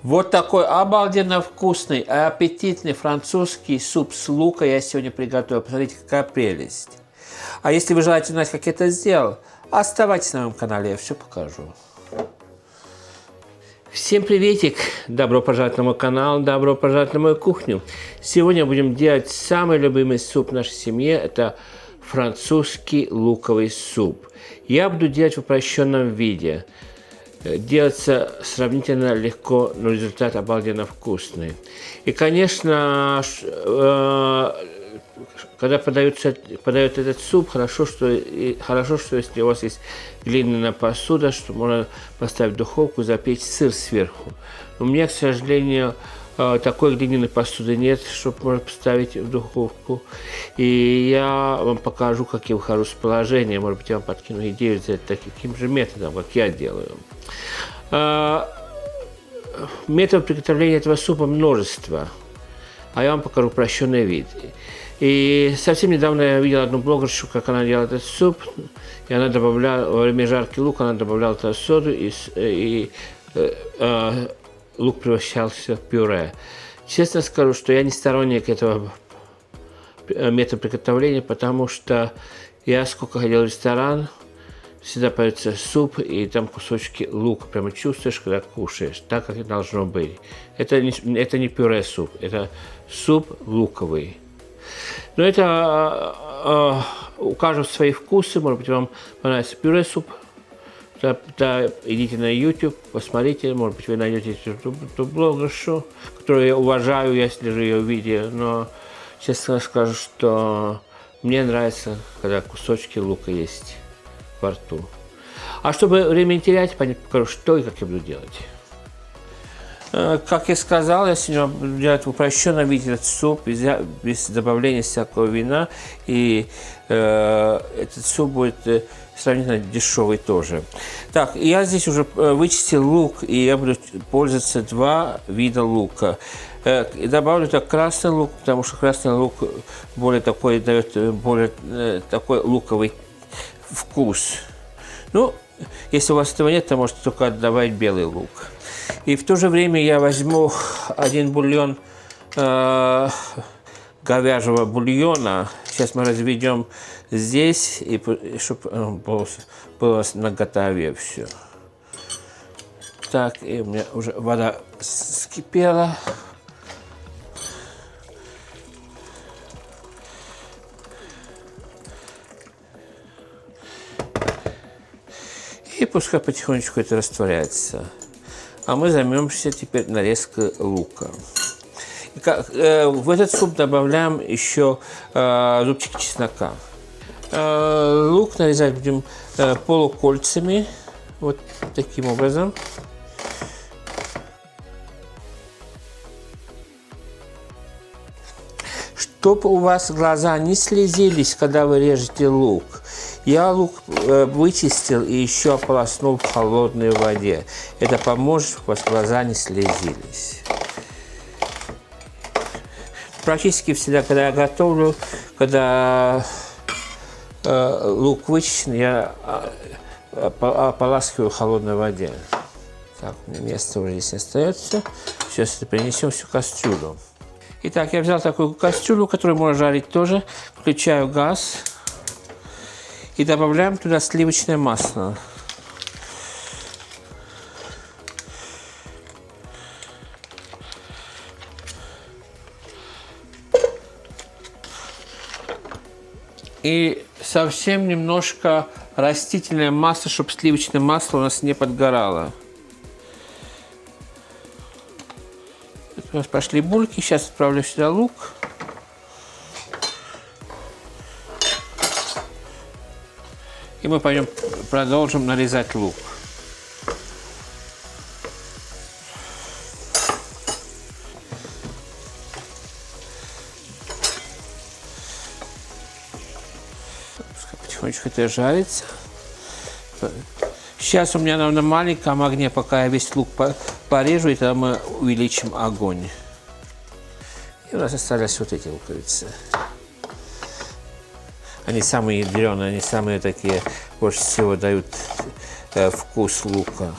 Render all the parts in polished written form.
Вот такой обалденно вкусный и аппетитный французский суп с лука я сегодня приготовил. Посмотрите, какая прелесть. А если вы желаете узнать, как я это сделал, оставайтесь на моем канале, я все покажу. Всем приветик! Добро пожаловать на мой канал, добро пожаловать на мою кухню. Сегодня будем делать самый любимый суп в нашей семье. Это французский луковый суп. Я буду делать в упрощенном виде. Делается сравнительно легко, но результат обалденно вкусный. И, конечно, когда подают этот суп, хорошо, что если у вас есть глиняная посуда, что можно поставить в духовку и запечь сыр сверху. У меня, к сожалению, такой глиняной посуды нет, чтобы можно поставить в духовку. И я вам покажу, как я выхожу с положения. Может быть, я вам подкину идею сделать таким же методом, как я делаю. Методов приготовления этого супа множество, а я вам покажу упрощенный вид. И совсем недавно я видел одну блогершу, как она делала этот суп, и она добавляла, во время жарки лука, она добавляла туда соду, и лук превращался в пюре. Честно скажу, что я не сторонник этого метода приготовления, потому что я сколько ходил в ресторан, всегда поется суп, и там кусочки лука. Прямо чувствуешь, когда кушаешь, так, как и должно быть. Это не пюре суп, это суп луковый. Но это у каждого свои вкусы. Может быть, вам понравится пюре суп. Да, идите на YouTube, посмотрите. Может быть, вы найдете эту блогершу, которую я уважаю, я слежу ее видео. Но честно скажу, что мне нравится, когда кусочки лука есть во рту. А чтобы время не терять, покажу, что и как я буду делать. Как я сказал, я сегодня буду делать в упрощенном виде этот суп, без добавления всякого вина. И этот суп будет сравнительно дешевый тоже. Так, я здесь уже вычистил лук, и я буду пользоваться два вида лука. И добавлю так красный лук, потому что красный лук дает более такой луковый вкус. Ну, если у вас этого нет, то можете только добавить белый лук. И в то же время я возьму один бульон говяжьего бульона. Сейчас мы разведем здесь, и чтобы было наготове все. Так, и у меня уже вода вскипела. И пускай потихонечку это растворяется. А мы займемся теперь нарезкой лука. В этот суп добавляем еще зубчики чеснока. Лук нарезать будем полукольцами, вот таким образом. Чтобы у вас глаза не слезились, когда вы режете лук, я лук вычистил и еще ополоснул в холодной воде. Это поможет, чтобы у вас глаза не слезились. Практически всегда, когда я готовлю, когда лук вычищен, я ополаскиваю в холодной воде. Так, у меня места уже здесь не остается. Сейчас это перенесем всю кастрюлю. Итак, я взял такую кастрюлю, которую можно жарить тоже. Включаю газ. И добавляем туда сливочное масло. И совсем немножко растительное масло, чтобы сливочное масло у нас не подгорало. У нас пошли бульки. Сейчас отправлю сюда лук. И мы пойдем продолжим нарезать лук. Потихонечку это жарится. Сейчас у меня на маленьком огне, пока я весь лук порежу, и тогда мы увеличим огонь. И у нас остались вот эти луковицы. Они самые ядреные, они самые такие, больше всего дают вкус лука.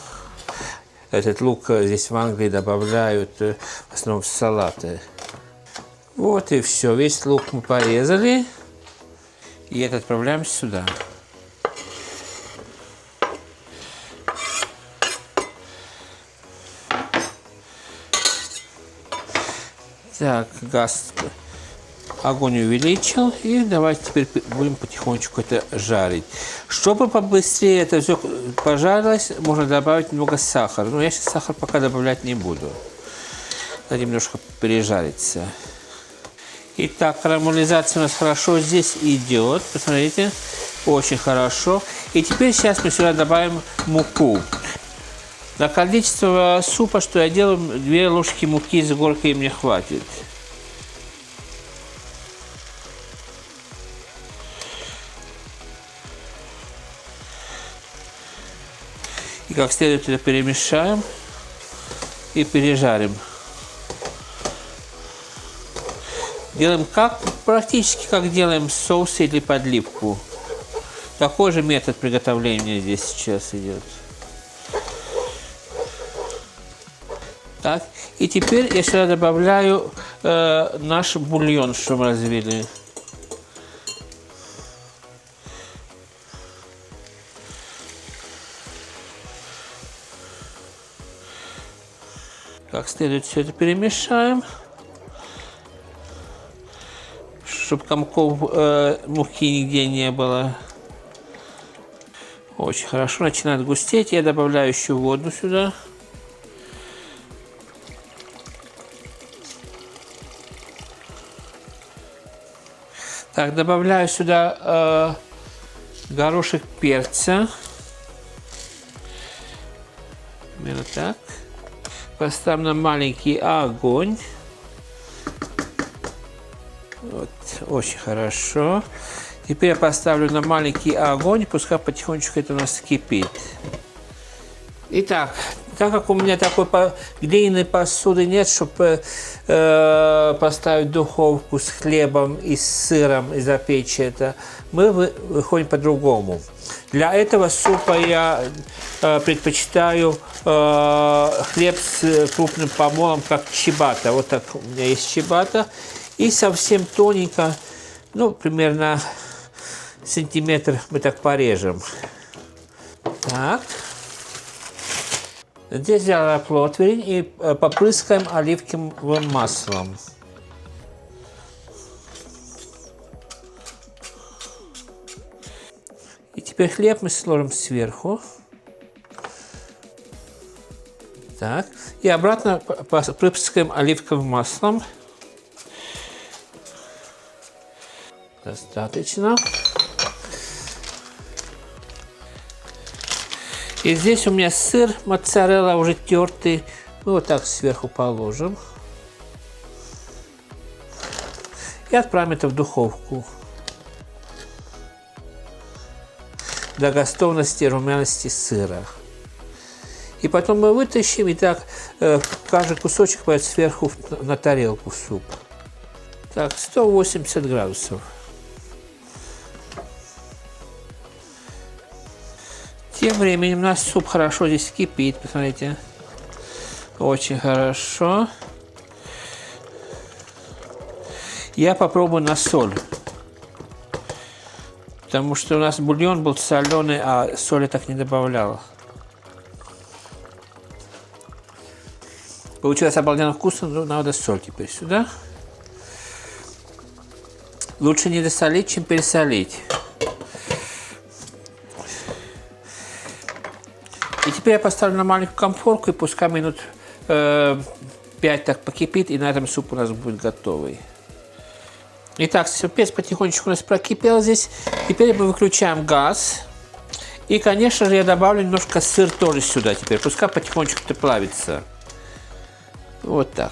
Этот лук здесь в Англии добавляют в основном в салаты. Вот и все. Весь лук мы порезали. И это отправляем сюда. Так, огонь увеличил. И давайте теперь будем потихонечку это жарить. Чтобы побыстрее это все пожарилось, можно добавить немного сахара. Но я сейчас сахар пока добавлять не буду. Надо немножко пережариться. Итак, карамелизация у нас хорошо здесь идет. Посмотрите, очень хорошо. И теперь сейчас мы сюда добавим муку. На количество супа, что я делаю, 2 ложки муки с горкой мне хватит. И как следует это перемешаем и пережарим. Делаем практически как делаем соус или подливку. Такой же метод приготовления здесь сейчас идет. Так, и теперь я сюда добавляю наш бульон, что мы развели. Как следует все это перемешаем, чтобы комков муки нигде не было. Очень хорошо, начинает густеть. Я добавляю еще воду сюда. Так, добавляю сюда горошек перца. Примерно так. Поставим на маленький огонь. Вот, очень хорошо. Теперь я поставлю на маленький огонь, пускай потихонечку это у нас кипит. Итак, так как у меня такой глиняной посуды нет, чтобы поставить духовку с хлебом и с сыром и запечь это, мы выходим по-другому. Для этого супа я предпочитаю хлеб с крупным помолом, как чиабатта. Вот так у меня есть чиабатта. И совсем тоненько, ну, примерно сантиметр мы так порежем. Так. Здесь взяла противень и попрыскаем оливковым маслом. И теперь хлеб мы сложим сверху. Так. И обратно попрыскаем оливковым маслом. Достаточно. И здесь у меня сыр моцарелла уже тертый. Мы вот так сверху положим. И отправим это в духовку. До готовности румяности сыра. И потом мы вытащим, и так каждый кусочек пойдет сверху на тарелку в суп. Так, 180 градусов. Тем временем у нас суп хорошо здесь кипит, посмотрите. Очень хорошо. Я попробую на соль. Потому что у нас бульон был соленый, а соли так не добавляла. Получилось обалденно вкусно, но надо соль теперь сюда. Лучше не досолить, чем пересолить. И теперь я поставлю на маленькую конфорку, и пускай минут 5 так покипит, и на этом суп у нас будет готовый. Итак, перец потихонечку у нас прокипел здесь. Теперь мы выключаем газ. И, конечно же, я добавлю немножко сыр тоже сюда теперь. Пускай потихонечку это плавится. Вот так.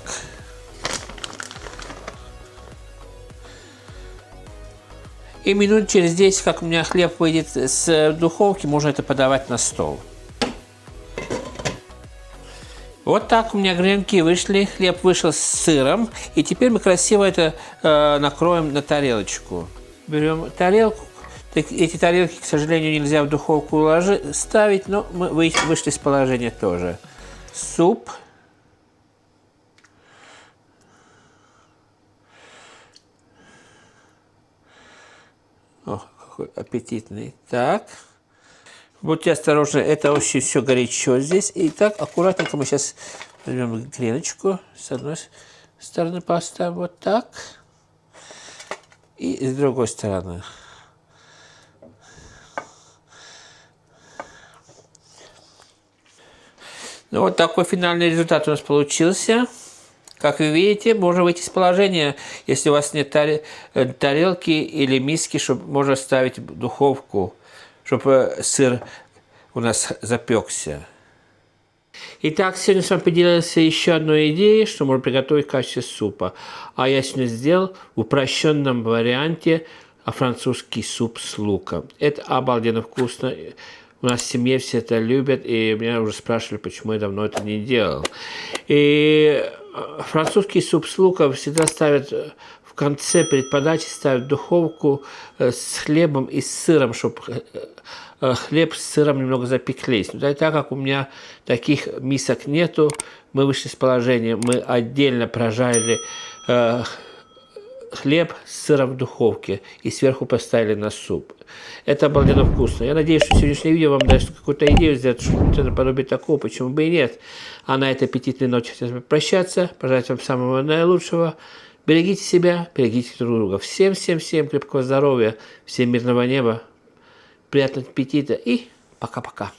И минут через 10, как у меня хлеб выйдет с духовки, можно это подавать на стол. Вот так у меня гренки вышли, хлеб вышел с сыром. И теперь мы красиво это накроем на тарелочку. Берем тарелку. Эти тарелки, к сожалению, нельзя в духовку ставить, но мы вышли из положения тоже. суп. О, какой аппетитный. Так. Будьте осторожны, это очень все горячо здесь. И так, аккуратненько мы сейчас возьмем греночку. С одной стороны поставим вот так. И с другой стороны. Ну, вот такой финальный результат у нас получился. Как вы видите, можно выйти из положения, если у вас нет тарелки или миски, чтобы можно ставить в духовку, чтобы сыр у нас запекся. Итак, сегодня с вами поделился еще одной идеей, что можно приготовить в качестве супа. А я сегодня сделал в упрощенном варианте французский суп с луком. Это обалденно вкусно. У нас в семье все это любят, и меня уже спрашивали, почему я давно это не делал. И французский суп с луком всегда ставят в конце, перед подачей ставят в духовку с хлебом и с сыром, чтобы хлеб с сыром немного запеклись. Но так как у меня таких мисок нету, мы вышли из положения, мы отдельно прожарили хлеб с сыром в духовке и сверху поставили на суп. Это обалденно вкусно. Я надеюсь, что сегодняшнее видео вам даст какую-то идею сделать что-то наподобие такого, почему бы и нет. А на этой аппетитной ночи хотелось бы прощаться, пожелать вам самого наилучшего. Берегите себя, берегите друг друга. Всем крепкого здоровья, всем мирного неба, приятного аппетита и пока-пока.